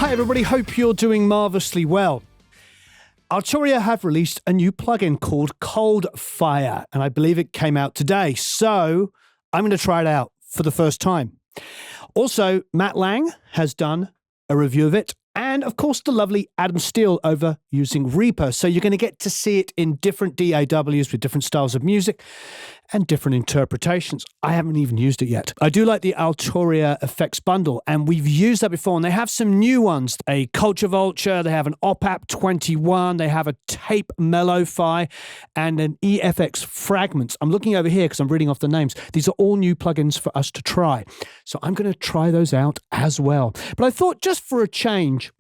Hi everybody, hope you're doing marvellously well. Arturia have released a new plugin called Coldfire, and I believe it came out today, so I'm going to try it out for the first time. Also, Matt Lang has done a review of it, and of course the lovely Adam Steele over using Reaper, so you're going to get to see it in different DAWs with different styles of music and different interpretations. I haven't even used it yet. I do like the Arturia effects bundle, and we've used that before, and they have some new ones. A Culture Vulture, they have an OpApp 21, they have a Tape Mellow-Fi, and an EFX Fragments. I'm looking over here because I'm reading off the names. These are all new plugins for us to try. So I'm going to try those out as well. But I thought just for a change,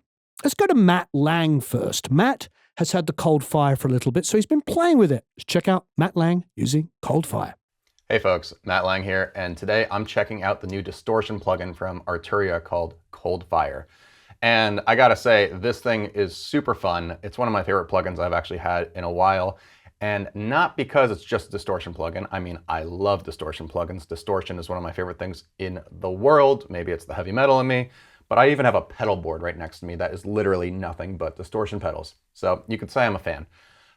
let's go to Matt Lang first. Matt has had the Coldfire for a little bit, so he's been playing with it. Let's check out Matt Lang using Coldfire. Hey folks, Matt Lang here, and today I'm checking out the new distortion plugin from Arturia called Coldfire. And I gotta say, this thing is super fun. It's one of my favorite plugins I've actually had in a while. And not because it's just a distortion plugin. I mean, I love distortion plugins. Distortion is one of my favorite things in the world. Maybe it's the heavy metal in me. But I even have a pedal board right next to me that is literally nothing but distortion pedals. So you could say I'm a fan.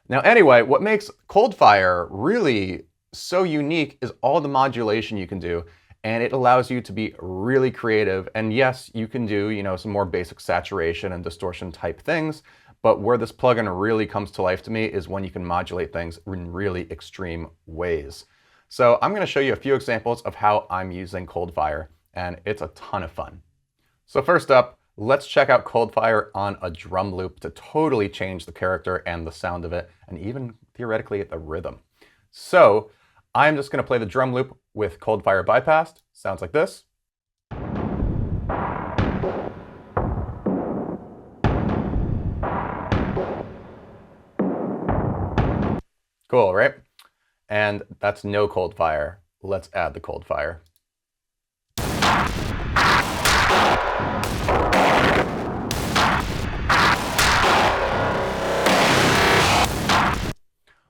Now anyway, what makes Coldfire really so unique is all the modulation you can do, and it allows you to be really creative. And yes, you can do, some more basic saturation and distortion type things, but where this plugin really comes to life to me is when you can modulate things in really extreme ways. So I'm gonna show you a few examples of how I'm using Coldfire, and it's a ton of fun. So first up, let's check out Coldfire on a drum loop to totally change the character and the sound of it, and even theoretically the rhythm. So I'm just going to play the drum loop with Coldfire bypassed. Sounds like this. Cool, right? And that's no Coldfire. Let's add the Coldfire.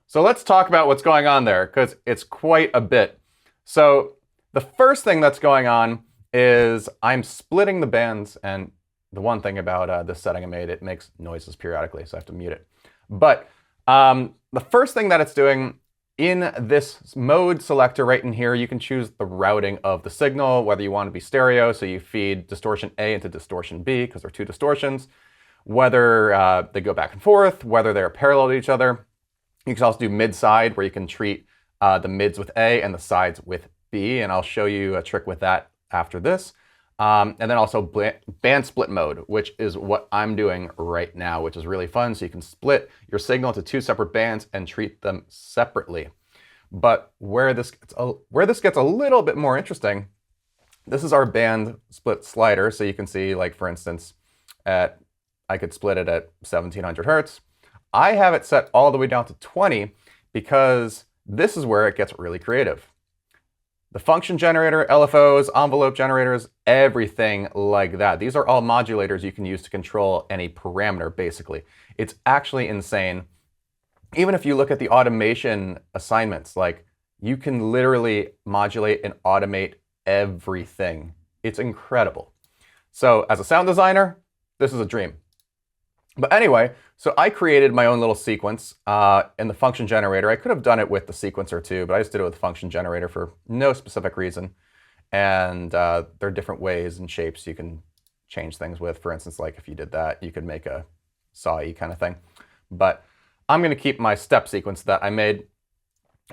So let's talk about what's going on there, because it's quite a bit. So the first thing that's going on is I'm splitting the bands, and the one thing about this setting I made, it makes noises periodically, so I have to mute it. But the first thing that it's doing in this mode selector right in here, you can choose the routing of the signal, whether you want to be stereo, so you feed distortion A into distortion B, because they're two distortions, whether they go back and forth, whether they're parallel to each other. You can also do mid-side, where you can treat the mids with A and the sides with B, and I'll show you a trick with that after this. And then also band split mode, which is what I'm doing right now, which is really fun. So you can split your signal into two separate bands and treat them separately. But where this gets a little bit more interesting, this is our band split slider. So you can see, like for instance, I could split it at 1700 hertz. I have it set all the way down to 20 because this is where it gets really creative. The function generator, LFOs, envelope generators, everything like that. These are all modulators you can use to control any parameter, basically. It's actually insane. Even if you look at the automation assignments, like you can literally modulate and automate everything. It's incredible. So as a sound designer, this is a dream. But anyway, so I created my own little sequence in the function generator. I could have done it with the sequencer too, but I just did it with the function generator for no specific reason. And there are different ways and shapes you can change things with. For instance, like if you did that, you could make a saw-y kind of thing. But I'm going to keep my step sequence that I made.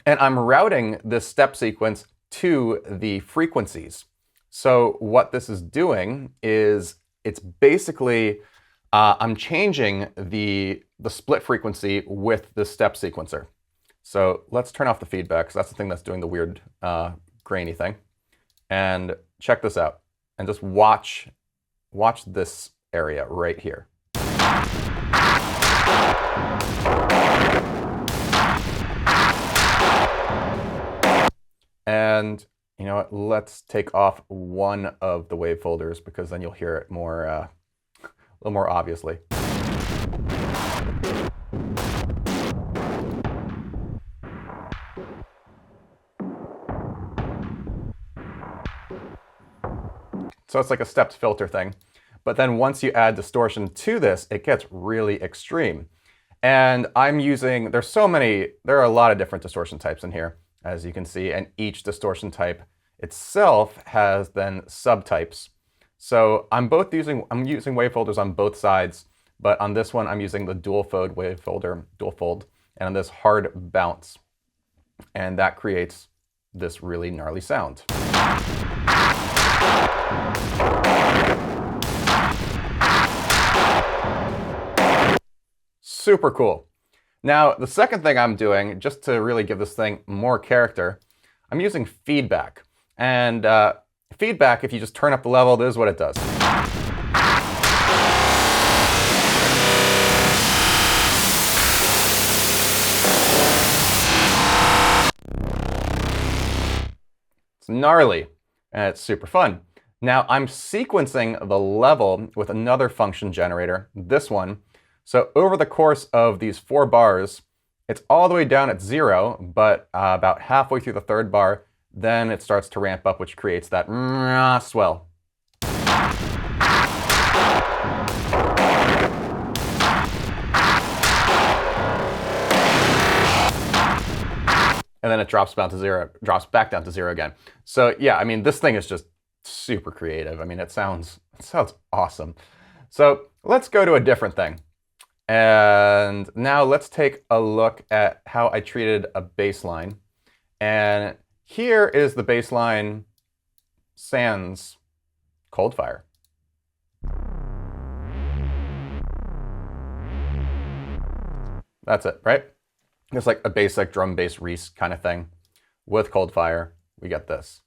And I'm routing this step sequence to the frequencies. So what this is doing is it's basically I'm changing the split frequency with the step sequencer. So let's turn off the feedback, because that's the thing that's doing the weird grainy thing. And check this out. And just watch this area right here. And you know what? Let's take off one of the wave folders, because then you'll hear it more, a little more obviously. So it's like a stepped filter thing. But then once you add distortion to this, it gets really extreme. And I'm using, there are a lot of different distortion types in here, as you can see, and each distortion type itself has then subtypes. So I'm using wavefolders on both sides, but on this one I'm using the dual fold wavefolder, and on this hard bounce. And that creates this really gnarly sound. Super cool. Now, the second thing I'm doing, just to really give this thing more character, I'm using feedback. And feedback, if you just turn up the level, this is what it does. It's gnarly, and it's super fun. Now, I'm sequencing the level with another function generator, this one. So over the course of these 4 bars, it's all the way down at 0, but about halfway through the 3rd bar, then it starts to ramp up, which creates that swell. And then it drops back down to 0 again. So yeah, I mean, this thing is just super creative. I mean, it sounds awesome. So let's go to a different thing. And now let's take a look at how I treated a bass line. And here is the bass line sans Coldfire. That's it, right? It's like a basic drum bass Reese kind of thing. With Coldfire, we get this.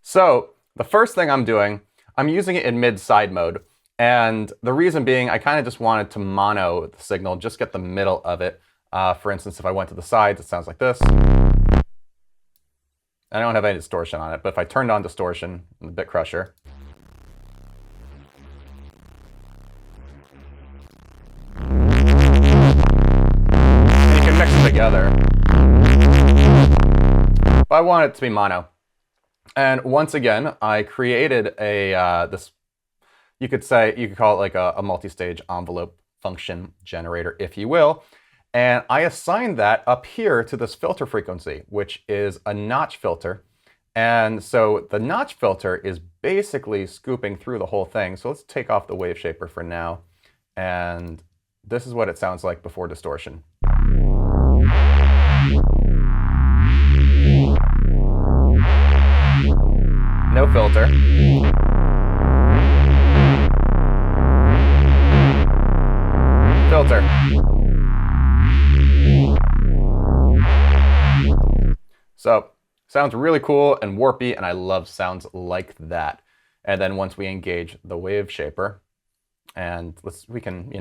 So the first thing I'm doing, I'm using it in mid-side mode. And the reason being, I kind of just wanted to mono the signal, just get the middle of it. For instance, if I went to the sides, it sounds like this. I don't have any distortion on it, but if I turned on distortion in the bit crusher, and you can mix them together. But I want it to be mono. And once again, I created a you could call it like a multi-stage envelope function generator, if you will. And I assigned that up here to this filter frequency, which is a notch filter. And so the notch filter is basically scooping through the whole thing. So let's take off the wave shaper for now. And this is what it sounds like before distortion. No filter. Filter. So, sounds really cool and warpy, and I love sounds like that. And then once we engage the wave shaper, and we can,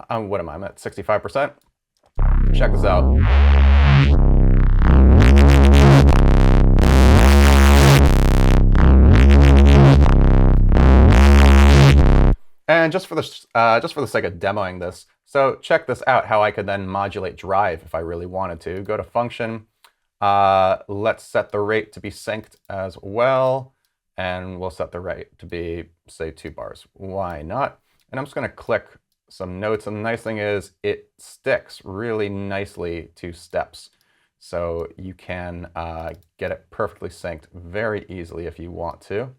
what am I? I'm at 65%. Check this out. And just for the sake of demoing this, so check this out, how I could then modulate drive if I really wanted to. Go to function, let's set the rate to be synced as well, and we'll set the rate to be, say, 2 bars. Why not? And I'm just going to click some notes, and the nice thing is it sticks really nicely to steps. So you can get it perfectly synced very easily if you want to.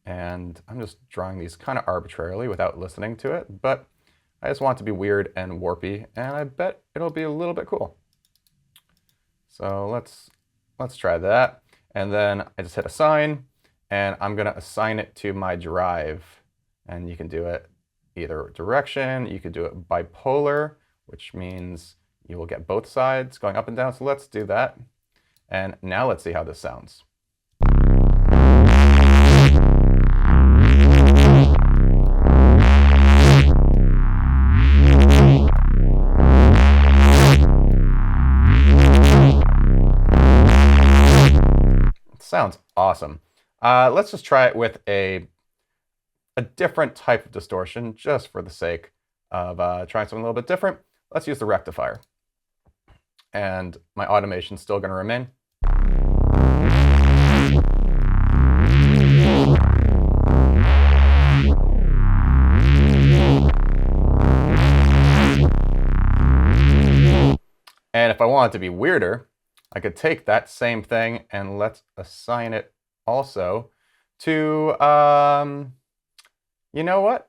And I'm just drawing these kind of arbitrarily without listening to it, but I just want it to be weird and warpy, and I bet it'll be a little bit cool. So let's try that. And then I just hit assign, and I'm going to assign it to my drive. And you can do it either direction. You could do it bipolar, which means you will get both sides going up and down. So let's do that. And now let's see how this sounds. Sounds awesome. Let's just try it with a different type of distortion, just for the sake of trying something a little bit different. Let's use the rectifier. and my automation's still going to remain. And if I want it to be weirder, I could take that same thing and let's assign it also to, you know what?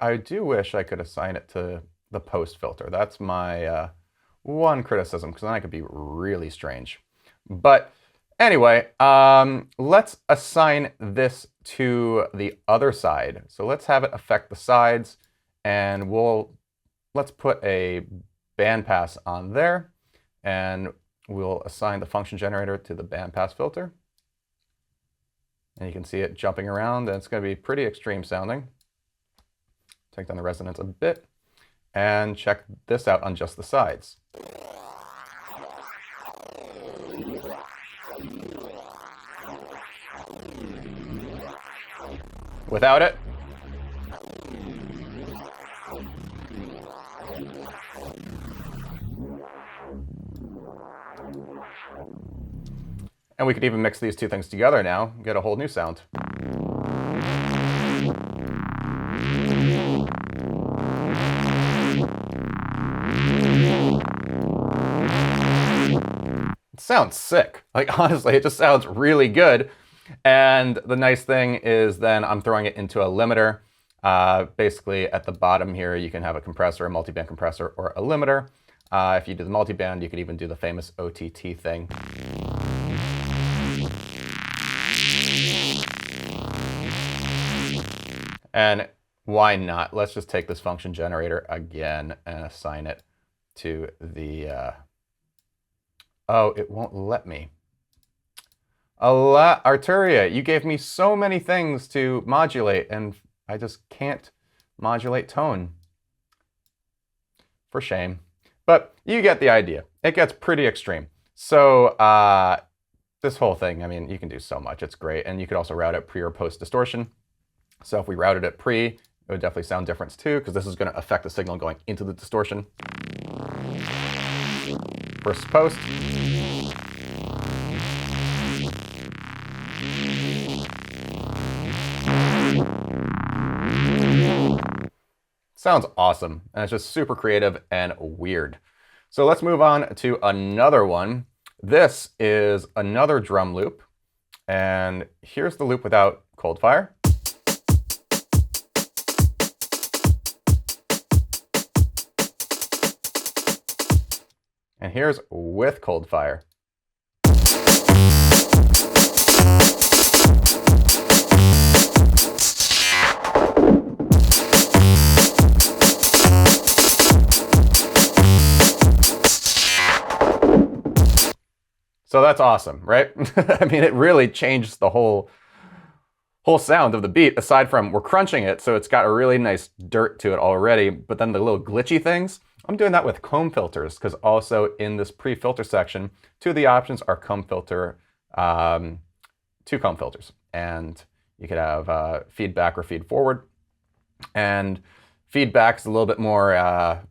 I do wish I could assign it to the post filter. That's my one criticism, because then I could be really strange. But anyway, let's assign this to the other side. So let's have it affect the sides, and let's put a bandpass on there, and we'll assign the function generator to the bandpass filter. And you can see it jumping around, and it's going to be pretty extreme sounding. Take down the resonance a bit, and check this out on just the sides. Without it, and we could even mix these two things together now and get a whole new sound. It sounds sick. Like, honestly, it just sounds really good. And the nice thing is then I'm throwing it into a limiter. Basically, at the bottom here, you can have a compressor, a multiband compressor, or a limiter. If you do the multiband, you could even do the famous OTT thing. And why not? Let's just take this function generator again and assign it to the... oh, it won't let me. Arturia, you gave me so many things to modulate, and I just can't modulate tone. For shame. But you get the idea. It gets pretty extreme. So this whole thing, I mean, you can do so much. It's great. And you could also route it pre or post distortion. So if we routed it pre, it would definitely sound different too, because this is going to affect the signal going into the distortion. Versus post. Sounds awesome, and it's just super creative and weird. So let's move on to another one. This is another drum loop, and here's the loop without Coldfire. And here's with Coldfire. So that's awesome, right? I mean, it really changed the whole sound of the beat, aside from we're crunching it, so it's got a really nice dirt to it already, but then the little glitchy things, I'm doing that with comb filters, because also in this pre-filter section, two of the options are comb filter, two comb filters. And you could have feedback or feed forward. And feedback is a little bit more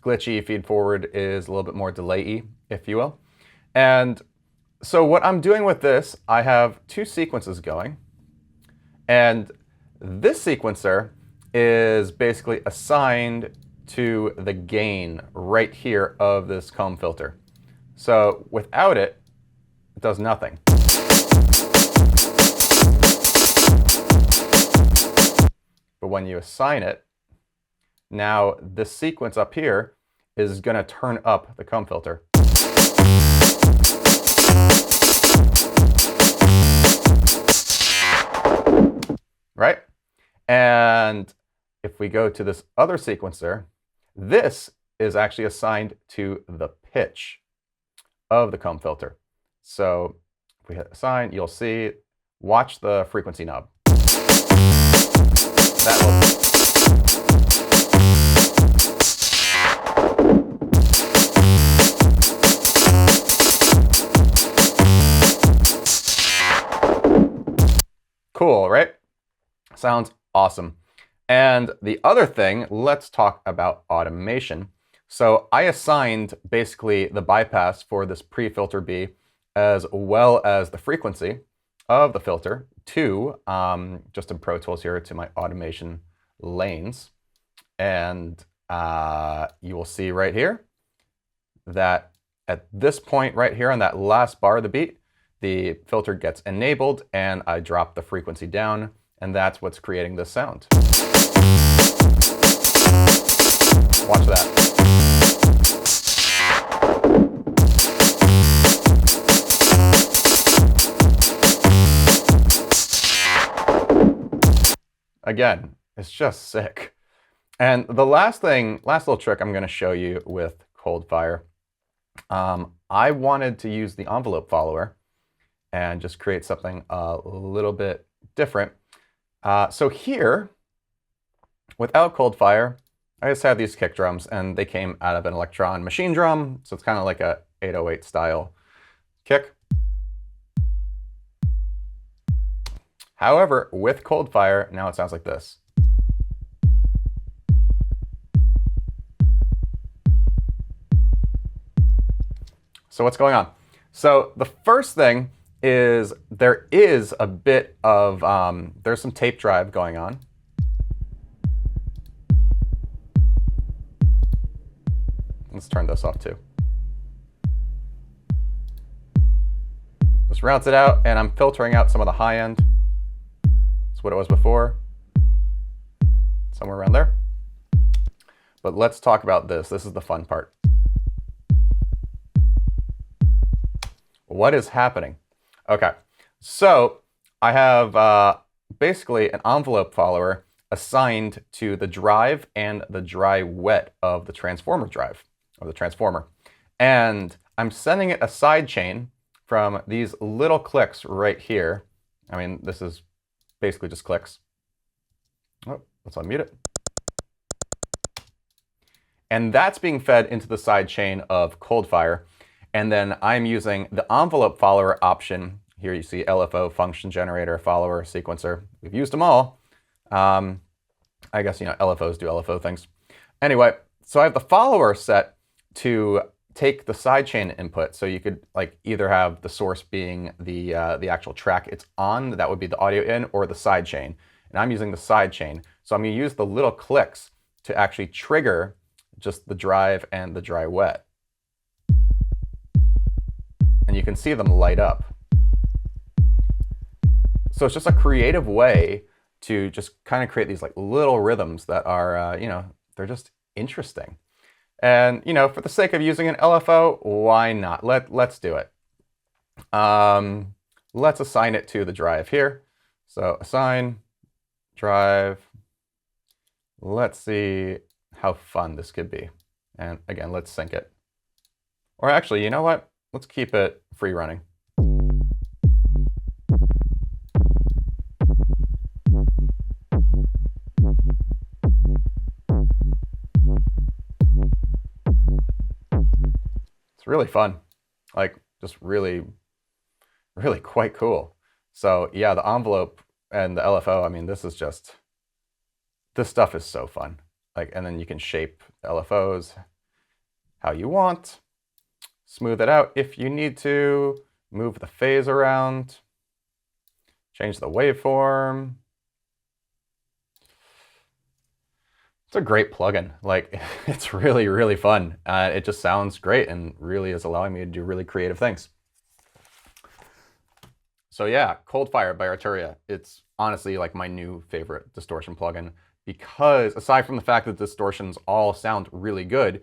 glitchy, feed forward is a little bit more delay-y, if you will. And so what I'm doing with this, I have two sequences going. And this sequencer is basically assigned to the gain right here of this comb filter. So without it, it does nothing. But when you assign it, now this sequence up here is going to turn up the comb filter. Right? And if we go to this other sequencer, this is actually assigned to the pitch of the comb filter. So if we hit assign, you'll see, watch the frequency knob. That will... Cool, right? Sounds awesome. And the other thing, let's talk about automation. So I assigned basically the bypass for this pre-filter B as well as the frequency of the filter to, just in Pro Tools here, to my automation lanes. And you will see right here that at this point right here on that last bar of the beat, the filter gets enabled and I drop the frequency down, and that's what's creating this sound. Watch that. Again, it's just sick. And the last little trick I'm going to show you with Coldfire, I wanted to use the envelope follower and just create something a little bit different. So here, without Coldfire, I just have these kick drums, and they came out of an Electron machine drum, so it's kind of like a 808 style kick. However, with Coldfire, now it sounds like this. So what's going on? So the first thing is there is a bit of, there's some tape drive going on. Let's turn this off too. Just rounds it out, and I'm filtering out some of the high end. That's what it was before. Somewhere around there. But let's talk about this. This is the fun part. What is happening? Okay, so I have basically an envelope follower assigned to the drive and the dry wet of the transformer drive, or the transformer. And I'm sending it a side chain from these little clicks right here. I mean, this is basically just clicks. Oh, let's unmute it. And that's being fed into the side chain of Coldfire. And then I'm using the envelope follower option. Here you see LFO, function generator, follower, sequencer. We've used them all. I guess, you know, LFOs do LFO things. Anyway, so I have the follower set to take the sidechain input. So you could like either have the source being the actual track it's on, that would be the audio in, or the sidechain. And I'm using the sidechain. So I'm going to use the little clicks to actually trigger just the drive and the dry wet. And you can see them light up. So it's just a creative way to just kind of create these like little rhythms that are, you know, they're just interesting. And, you know, for the sake of using an LFO, why not? Let's do it. Let's assign it to the drive here. So assign drive. Let's see how fun this could be. And again, let's sync it. Or actually, you know what? Let's keep it free running. It's really fun. Like, just really, really quite cool. So yeah, the envelope and the LFO, I mean, this stuff is so fun. Like, and then you can shape the LFOs how you want. Smooth it out if you need to, move the phase around, change the waveform. It's a great plugin. Like, it's really, really fun. It just sounds great and really is allowing me to do really creative things. So yeah, Coldfire by Arturia. It's honestly like my new favorite distortion plugin because aside from the fact that distortions all sound really good,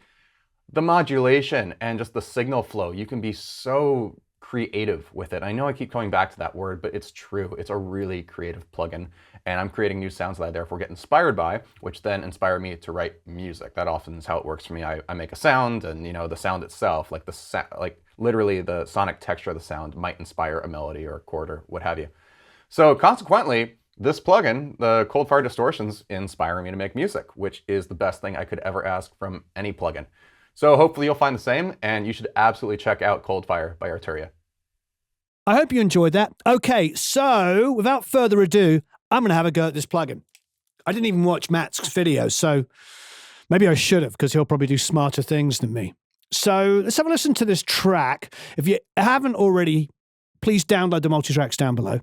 the modulation and just the signal flow, you can be so creative with it. I know I keep coming back to that word, but it's true. It's a really creative plugin, and I'm creating new sounds that I therefore get inspired by, which then inspire me to write music. That often is how it works for me. I make a sound, and you know, the sound itself, like literally the sonic texture of the sound might inspire a melody or a chord or what have you. So consequently, this plugin, the Coldfire distortions, inspiring me to make music, which is the best thing I could ever ask from any plugin. So hopefully you'll find the same, and you should absolutely check out Coldfire by Arturia. I hope you enjoyed that. Okay, so without further ado, I'm going to have a go at this plugin. I didn't even watch Matt's video, so Maybe I should have, because he'll probably do smarter things than me. So let's have a listen to this track. If you haven't already, please download the multi-tracks down below.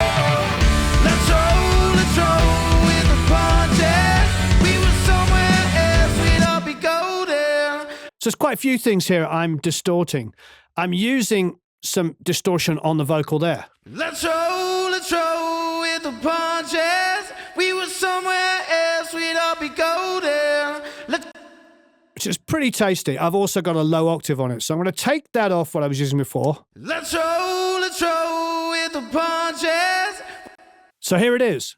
Let's roll with the punches. We were somewhere else, we'd all be golden. So there's quite a few things here I'm distorting. I'm using some distortion on the vocal there. Let's roll with the punches. We were somewhere else, we'd all be golden. Which is pretty tasty. I've also got a low octave on it, so I'm going to take that off what I was using before. Let's roll with the punches. So here it is.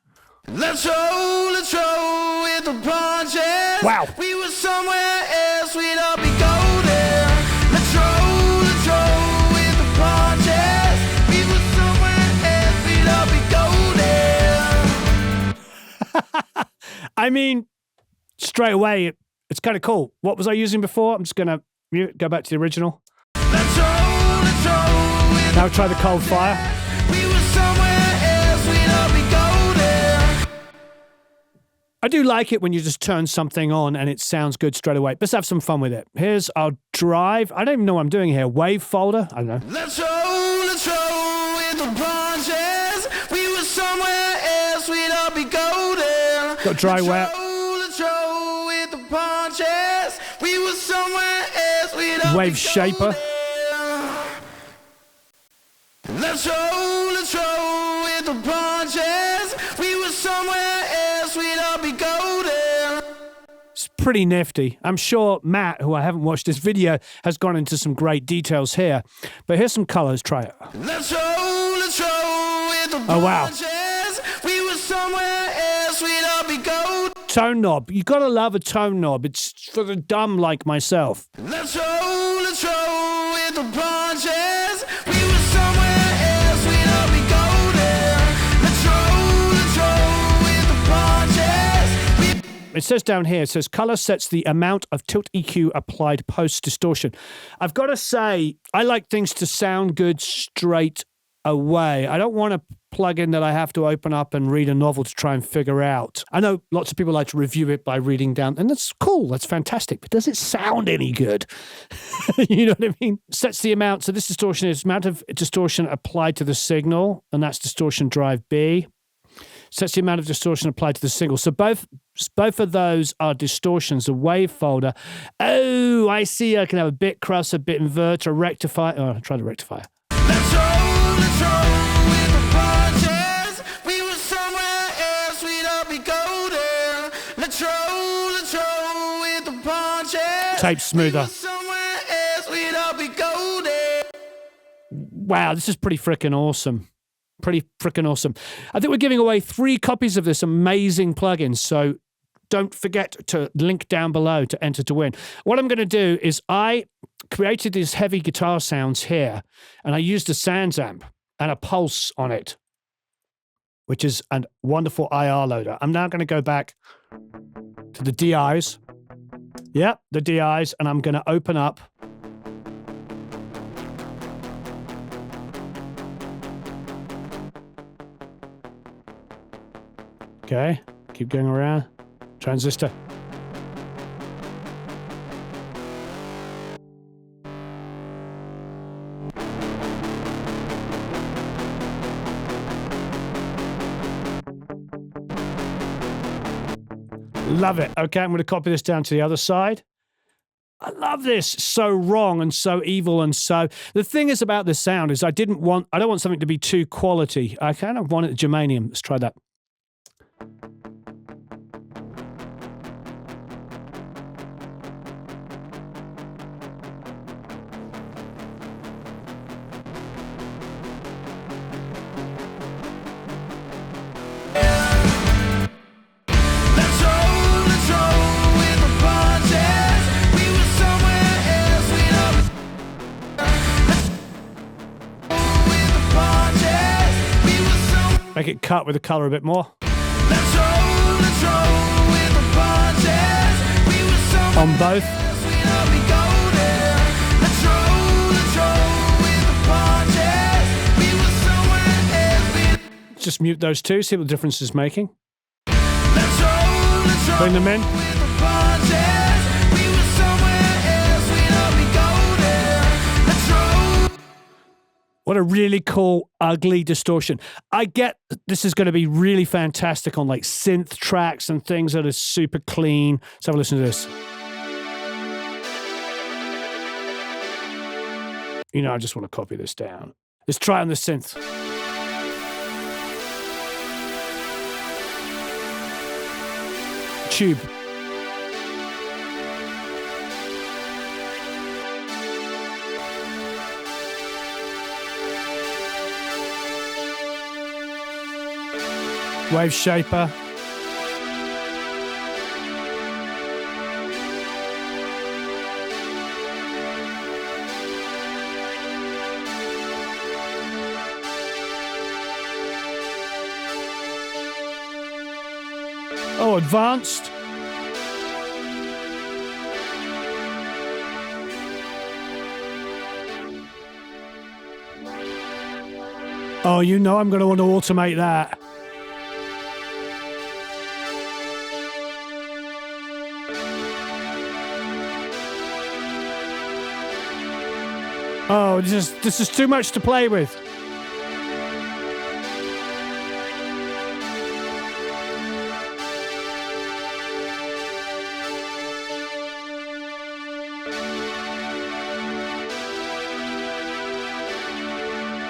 Let's roll with the punches. Wow. We were somewhere else, we'd all be golden. Let's roll with the punches. We were somewhere else, we'd all be golden. I mean, straight away, it's kind of cool. What was I using before? I'm just going to go back to the original. Let's roll Now try the Coldfire. We were somewhere else, we'd all be golden. I do like it when you just turn something on and it sounds good straight away. Let's have some fun with it. Here's our drive. I don't even know what I'm doing here. Wave folder? I don't know. Let's roll with the punches. We were somewhere else, we'd all be golden. Got dry wet. Let's roll with the punches. We were somewhere else, we'd all Wave be shaper. golden. Let's roll with the punches. We were somewhere else, we'd all be golden. It's pretty nifty. I'm sure Matt, who I haven't watched this video, has gone into some great details here. But here's some colors. Try it. Let's roll with the punches. Oh, wow. We were somewhere else, we'd all be golden. Tone knob. You gotta love a tone knob. It's for the dumb like myself. Let's roll with the punches. We were somewhere else, we'd all be golden. Let's roll with the punches. It says down here, it says color sets the amount of tilt EQ applied post distortion. I've got to say, I like things to sound good straight away. I don't want a plugin that I have to open up and read a novel to try and figure out. I know lots of people like to review it by reading down, and that's cool, that's fantastic, but does it sound any good? You know what I mean? Sets the amount, so this distortion is amount of distortion applied to the signal, and that's distortion drive B. Sets the amount of distortion applied to the signal. So both of those are distortions, a wave folder. Oh, I see, I can have a bit cross, a bit invert, a rectifier. Oh, I'll try the rectifier. Let's roll with the punches. We were somewhere else, we'd all be golden. Let's roll with the punches. Tape smoother. We were somewhere else, we'd all be golden. Wow, this is pretty freaking awesome. Pretty freaking awesome. I think we're giving away 3 copies of this amazing plugin, so don't forget to link down below to enter to win. What I'm going to do is I created these heavy guitar sounds here, and I used a Sans amp and a pulse on it, which is a wonderful IR loader. I'm now going to go back to the DIs. Yep, the DIs, and I'm going to open up okay, keep going around. Transistor. Love it. Okay, I'm going to copy this down to the other side. I love this. So wrong and so evil and so... The thing is about this sound is I don't want something to be too quality. I kind of want it germanium. Let's try that. Make it cut with the color a bit more. On both. Just mute those two, see what the difference is making. Bring them in. punches. We were somewhere else, we don't be golden. Let's roll. What a really cool, ugly distortion. I get this is going to be really fantastic on like synth tracks and things that are super clean. Let's have a listen to this. You know, I just want to copy this down. Let's try on the synth. Tube. Wave shaper. Oh, advanced. Oh, you know I'm going to want to automate that. Oh, this is too much to play with.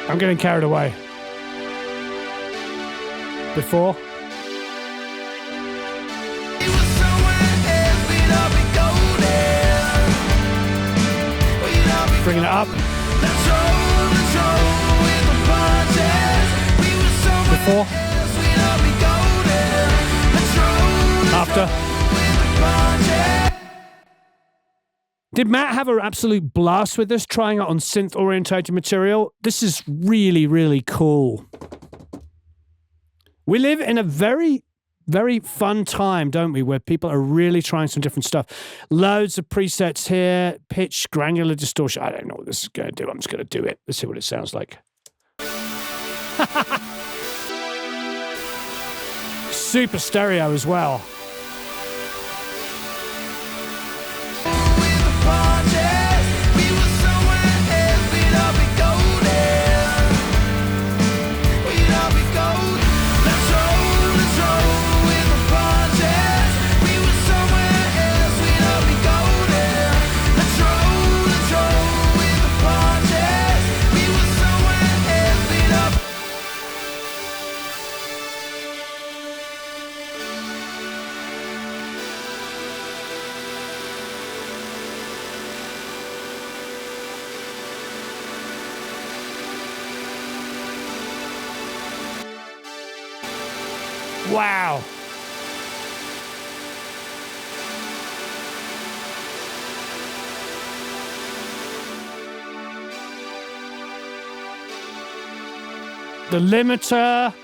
I'm getting carried away. Before. We were somewhere else, we don't be golden. We don't be Bringing it up. Let's roll with the punches. We were somewhere Before. else, we don't be golden. Let's roll After. with the punches. Did Matt have an absolute blast with this, trying it on synth-orientated material? This is really, really cool. We live in a very, very fun time, don't we, where people are really trying some different stuff. Loads of presets here, pitch, granular distortion. I don't know what this is going to do. I'm just going to do it. Let's see what it sounds like. Super stereo as well. With the punches. We were somewhere else, we don't be golden. We don't be golden. Let's roll with the punches. We were somewhere else, we don't be golden. Let's roll with the punches. We were somewhere else, we don't. Wow. The limiter.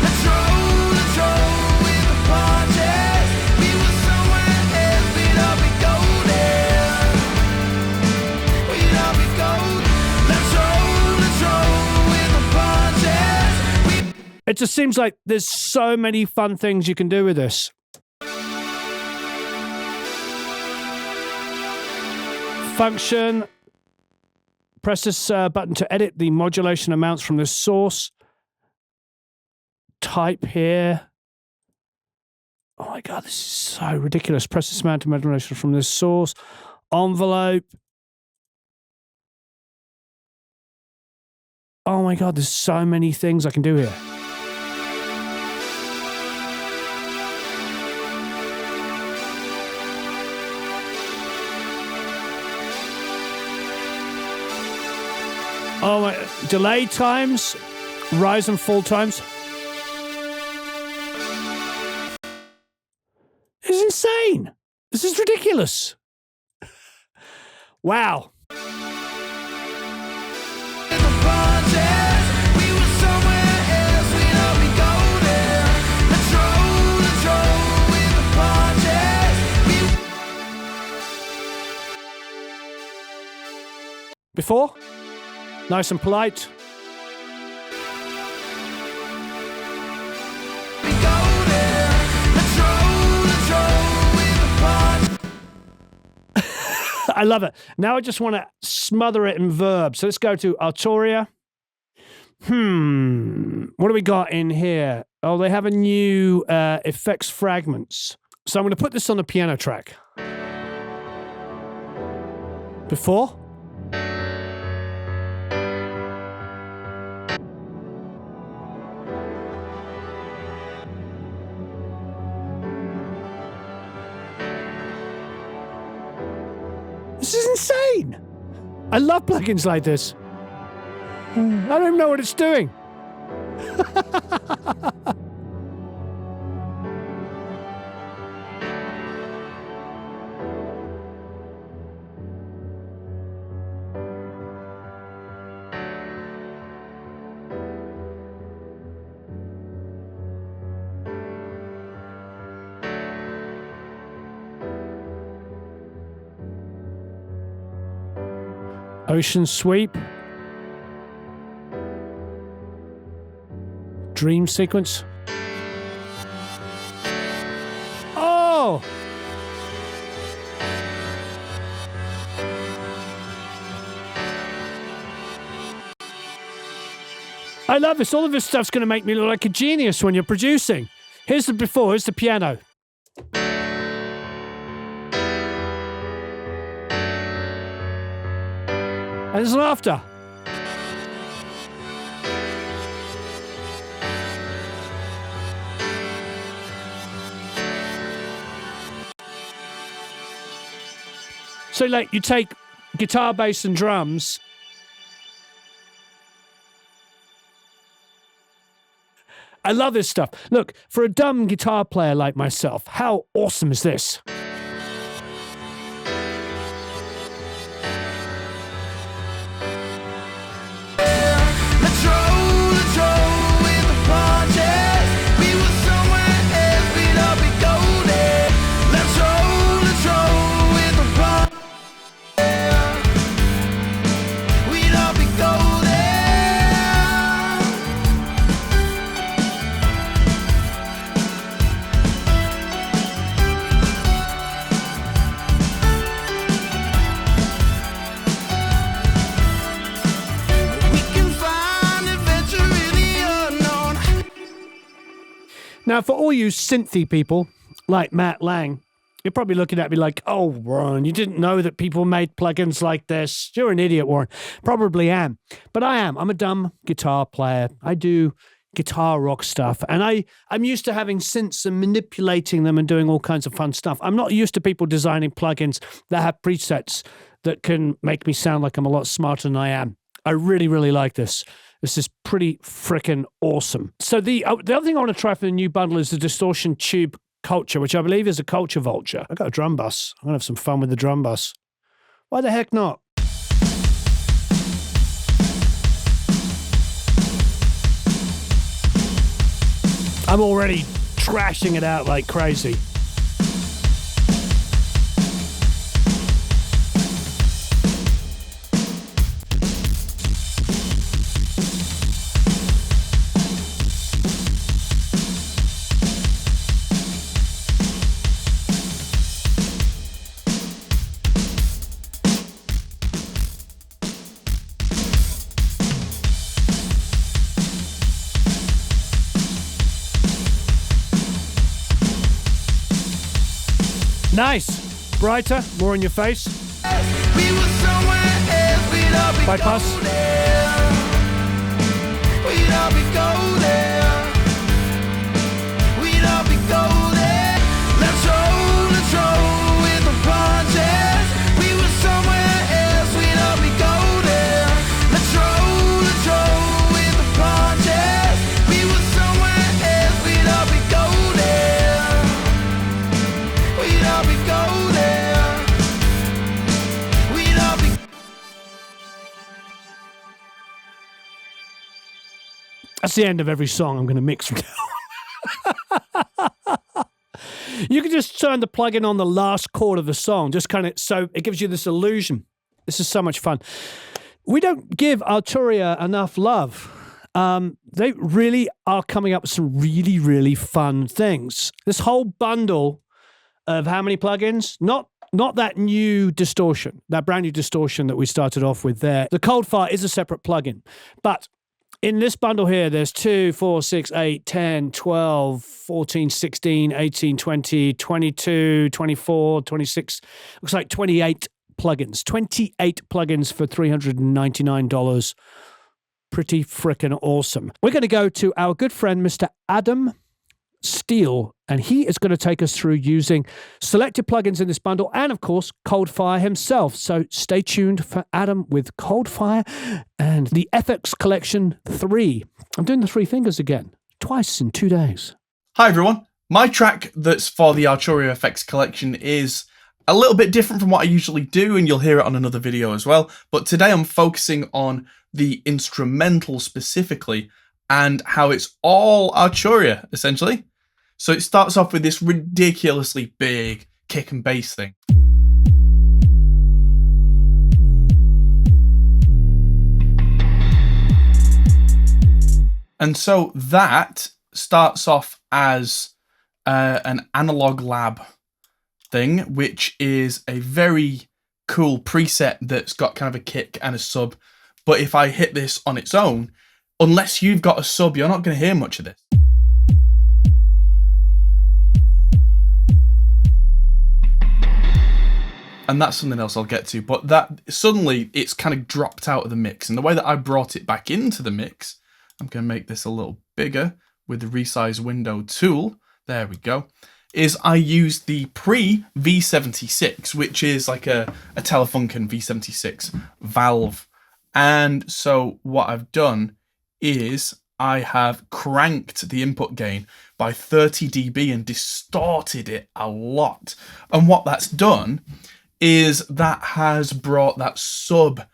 Let's roll with the punches. We were somewhere else, we don't be golden. We don't be golden. Let's roll with the punches. It just seems like there's so many fun things you can do with this. Function. Press this button to edit the modulation amounts from the source. Type here. Oh my God, this is so ridiculous. Press this amount of modulation from this source. Envelope. Oh my God, there's so many things I can do here. Oh my, delay times, rise and fall times. It's insane. This is ridiculous. Wow. With the punches. We were somewhere else, we don't be golden. Let's roll with the punches. Before? Nice and polite. We go there. Let's roll with the punch. I love it. Now I just want to smother it in verb. So let's go to Arturia. What do we got in here? Oh, they have a new EFX Fragments. So I'm going to put this on the piano track. Before? This is insane. I love plugins like this. I don't even know what it's doing. Ocean Sweep. Dream Sequence. Oh! I love this. All of this stuff's going to make me look like a genius when you're producing. Here's the before, here's the piano. And there's an after. So, like, you take guitar, bass, and drums. I love this stuff. Look, for a dumb guitar player like myself, how awesome is this? Let's roll with the punches. We were somewhere else, we'd all be golden. Let's roll with the punches. We'd all be golden. We can find adventure in the unknown. Now, for all you synthy people, like Matt Lang, you're probably looking at me like, oh, Warren, you didn't know that people made plugins like this. You're an idiot, Warren. Probably am. But I am. I'm a dumb guitar player. I do guitar rock stuff. And I'm used to having synths and manipulating them and doing all kinds of fun stuff. I'm not used to people designing plugins that have presets that can make me sound like I'm a lot smarter than I am. I really, really like this. This is pretty freaking awesome. So the other thing I want to try for the new bundle is the distortion tube culture, which I believe is a culture vulture. I got a drum bus. I'm going to have some fun with the drum bus. Why the heck not? I'm already trashing it out like crazy. Nice. Brighter, more in your face. We were somewhere else, we'd all be Bypass. golden. We'd all be golden. We'd all be golden. Let's roll with the punches. We were somewhere else, we'd all be golden. Let's roll with the punches. We were somewhere else, we'd all be golden. We'd all be golden. We'd all be. That's the end of every song I'm going to mix from now on. You can just turn the plugin on the last chord of the song, just kind of, so it gives you this illusion. This is so much fun. We don't give Arturia enough love. They really are coming up with some really, really fun things. This whole bundle of how many plugins? Not that new distortion, that brand new distortion that we started off with there. The Coldfire is a separate plugin, but in this bundle here, there's 2, 4, 6, 8, 10, 12, 14, 16, 18, 20, 22, 24, 26, looks like 28 plugins. 28 plugins for $399. Pretty frickin' awesome. We're going to go to our good friend, Mr. Adam Steele, and he is going to take us through using selected plugins in this bundle and, of course, Coldfire himself. So stay tuned for Adam with Coldfire and the FX Collection 3. I'm doing the 3 fingers again, twice in 2 days. Hi everyone. My track that's for the Arturia FX Collection is a little bit different from what I usually do, and you'll hear it on another video as well. But today I'm focusing on the instrumental specifically and how it's all Arturia, essentially. So it starts off with this ridiculously big kick and bass thing. And so that starts off as an analog lab thing, which is a very cool preset that's got kind of a kick and a sub. But if I hit this on its own, unless you've got a sub, you're not going to hear much of this. And that's something else I'll get to, but that suddenly it's kind of dropped out of the mix. And the way that I brought it back into the mix, I'm going to make this a little bigger with the resize window tool. There we go. Is I used the pre-V76, which is like a Telefunken V76 valve. And so what I've done is I have cranked the input gain by 30 dB and distorted it a lot. And what that's done is that has brought that sub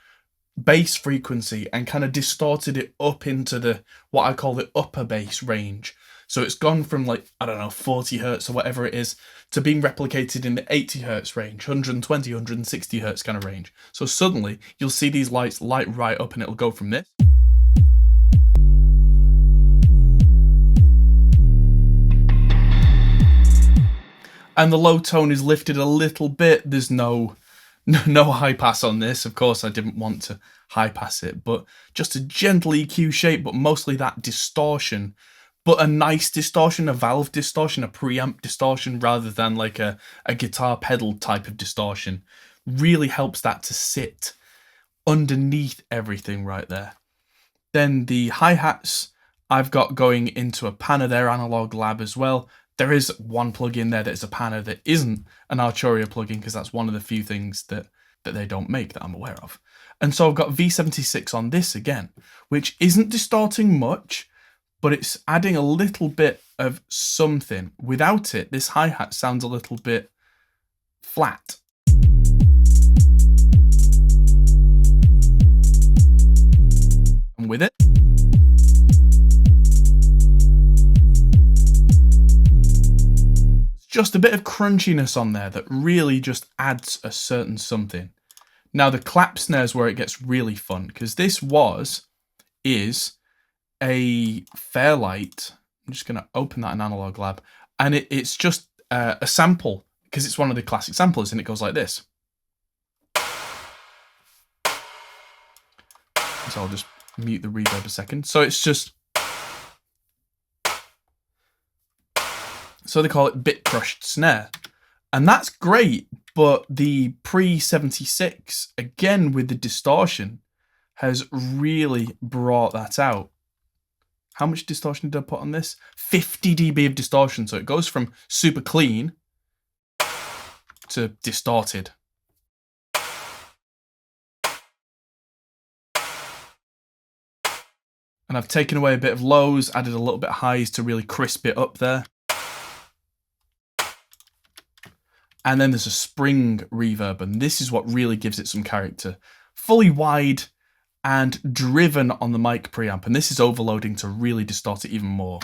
bass frequency and kind of distorted it up into the what I call the upper bass range. So it's gone from like, I don't know, 40 hertz or whatever it is to being replicated in the 80 hertz range, 120, 160 hertz kind of range. So suddenly you'll see these lights light right up and it'll go from this. And the low tone is lifted a little bit. There's no high pass on this. Of course, I didn't want to high pass it, but just a gentle EQ shape, but mostly that distortion, but a nice distortion, a valve distortion, a preamp distortion, rather than like a guitar pedal type of distortion. Really helps that to sit underneath everything right there. Then the hi-hats I've got going into a panner there, analog lab as well. There is one plugin there that is a panner that isn't an Arturia plugin, because that's one of the few things that they don't make that I'm aware of. And so I've got V76 on this again, which isn't distorting much, but it's adding a little bit of something. Without it, this hi-hat sounds a little bit flat. And with it, just a bit of crunchiness on there that really just adds a certain something. Now the clap snares where it gets really fun, because this is a Fairlight. I'm just going to open that in Analog Lab, and it's just a sample, because it's one of the classic samplers, and it goes like this. So I'll just mute the reverb a second. So it's just, so they call it bit crushed snare. And that's great, but the pre-76, again with the distortion, has really brought that out. How much distortion did I put on this? 50 dB of distortion, so it goes from super clean to distorted. And I've taken away a bit of lows, added a little bit of highs to really crisp it up there. And then there's a spring reverb, and this is what really gives it some character. Fully wide and driven on the mic preamp, and this is overloading to really distort it even more.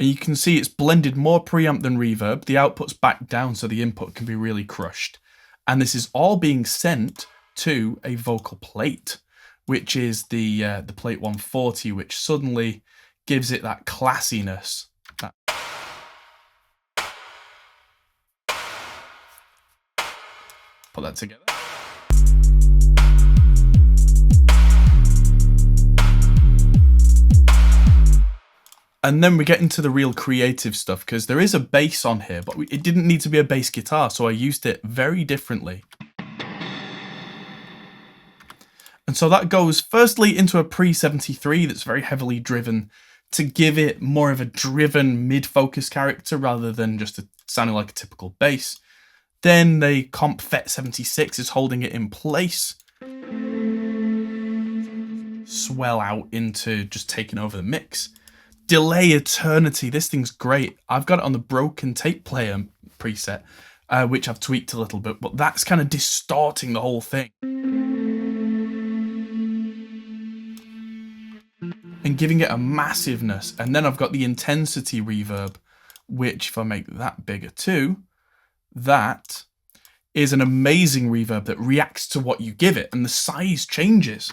And you can see it's blended more preamp than reverb. The output's back down so the input can be really crushed. And this is all being sent to a vocal plate, which is the plate 140, which suddenly gives it that classiness. Put that together. And then we get into the real creative stuff, because there is a bass on here, but it didn't need to be a bass guitar, so I used it very differently. And so that goes firstly into a pre-73 that's very heavily driven to give it more of a driven mid-focus character rather than just sounding like a typical bass. Then the comp FET 76 is holding it in place. Swell out into just taking over the mix. Delay Eternity, this thing's great. I've got it on the Broken Tape Player preset, which I've tweaked a little bit, but that's kind of distorting the whole thing. And giving it a massiveness. And then I've got the Intensity Reverb, which if I make that bigger too, that is an amazing reverb that reacts to what you give it, and the size changes.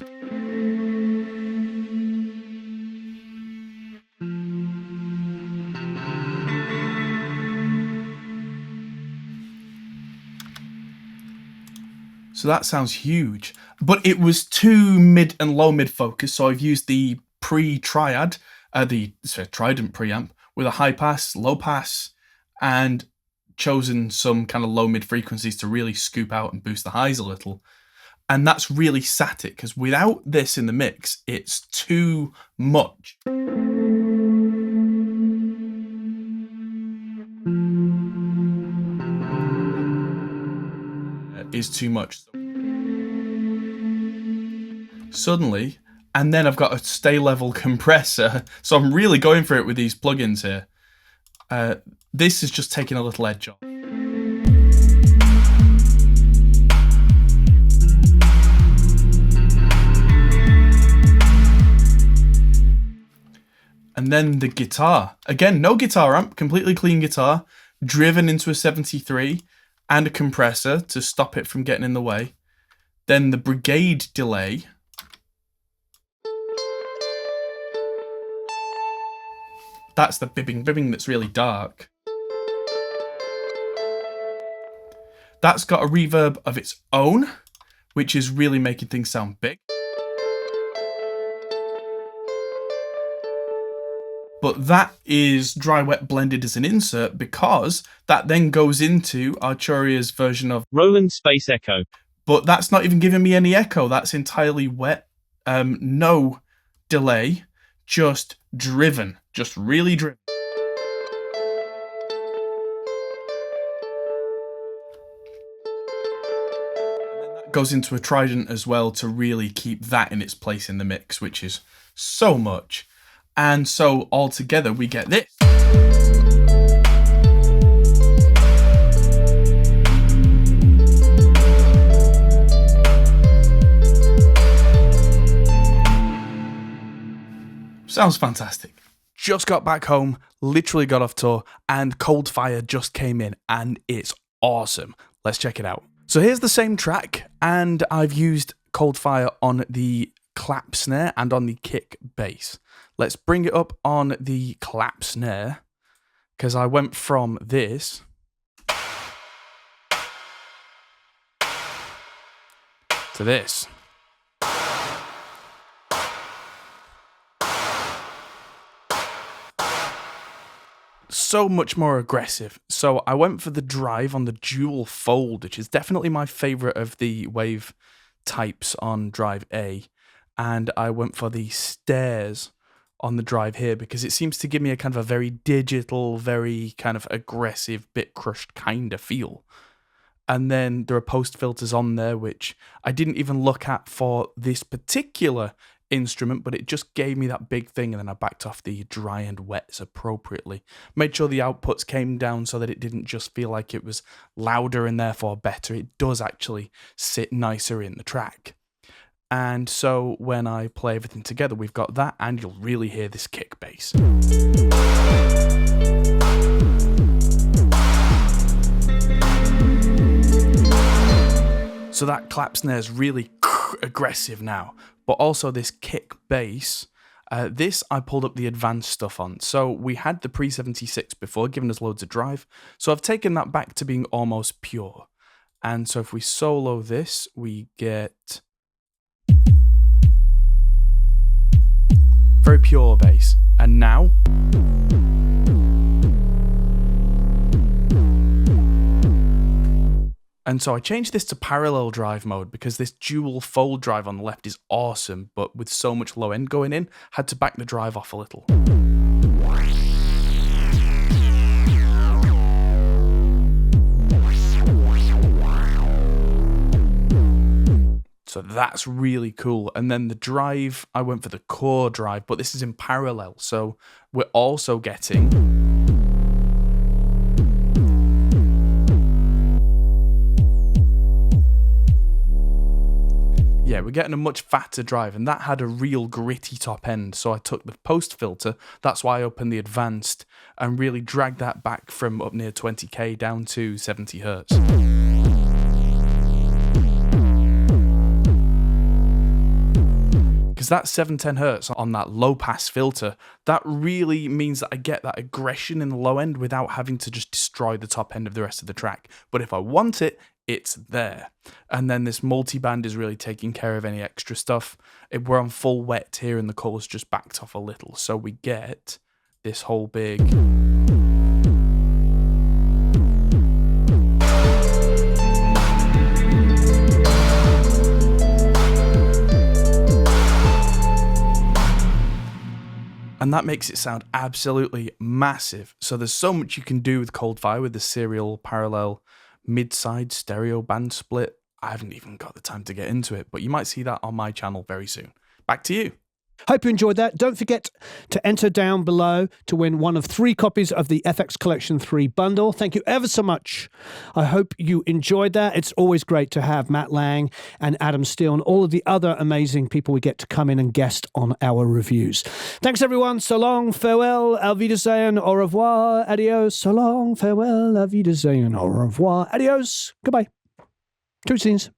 So that sounds huge, but it was too mid and low mid focus, so I've used the pre-triad, the Trident preamp with a high pass, low pass, and chosen some kind of low mid frequencies to really scoop out and boost the highs a little. And that's really static, because without this in the mix, it's too much. Is too much. Suddenly, and then I've got a stay level compressor, so I'm really going for it with these plugins here. This is just taking a little edge off. And then the guitar. Again, no guitar amp, completely clean guitar, driven into a 73, and a compressor to stop it from getting in the way. Then the Brigade delay. That's the bibbing that's really dark. That's got a reverb of its own, which is really making things sound big. But that is dry-wet blended as an insert, because that then goes into Arturia's version of Roland Space Echo. But that's not even giving me any echo. That's entirely wet. No delay, just driven. Just really driven. And then that goes into a Trident as well to really keep that in its place in the mix, which is so much. And so all together we get this. Sounds fantastic. Just got back home, literally got off tour, and Coldfire just came in, and it's awesome. Let's check it out. So here's the same track, and I've used Coldfire on the clap snare and on the kick bass. Let's bring it up on the clap snare, because I went from this to this. So much more aggressive. So I went for the drive on the dual fold, which is definitely my favorite of the wave types on drive A. And I went for the stairs on the drive here, because it seems to give me a kind of a very digital, very kind of aggressive, bit crushed kind of feel. And then there are post filters on there, which I didn't even look at for this particular instrument, but it just gave me that big thing, and then I backed off the dry and wets appropriately. Made sure the outputs came down so that it didn't just feel like it was louder and therefore better. It does actually sit nicer in the track. And so when I play everything together, we've got that, and you'll really hear this kick bass. So that clap snare is really aggressive now, but also this kick bass. This I pulled up the advanced stuff on. So we had the pre-76 before, giving us loads of drive. So I've taken that back to being almost pure. And so if we solo this, we get very pure bass. And now and so I changed this to parallel drive mode because this dual fold drive on the left is awesome, but with so much low end going in, had to back the drive off a little. So that's really cool. And then the drive, I went for the core drive, but this is in parallel. So we're also getting we're getting a much fatter drive, and that had a real gritty top end. So I took the post filter, that's why I opened the advanced, and really dragged that back from up near 20k down to 70 hertz. Because that 710 hertz on that low pass filter, that really means that I get that aggression in the low end without having to just destroy the top end of the rest of the track. But if I want it, it's there. And then this multi-band is really taking care of any extra stuff. We're on full wet here and the chorus just backed off a little. So we get this whole big... And that makes it sound absolutely massive. So there's so much you can do with Coldfire with the serial parallel mid-side stereo band split. I haven't even got the time to get into it, but you might see that on my channel very soon. Back to you. Hope you enjoyed that. Don't forget to enter down below to win one of 3 copies of the FX Collection 3 bundle. Thank you ever so much. I hope you enjoyed that. It's always great to have Matt Lang and Adam Steele and all of the other amazing people we get to come in and guest on our reviews. Thanks, everyone. So long, farewell, auf Wiedersehen, au revoir, adios. So long, farewell, auf Wiedersehen, au revoir, adios. Goodbye. Two scenes.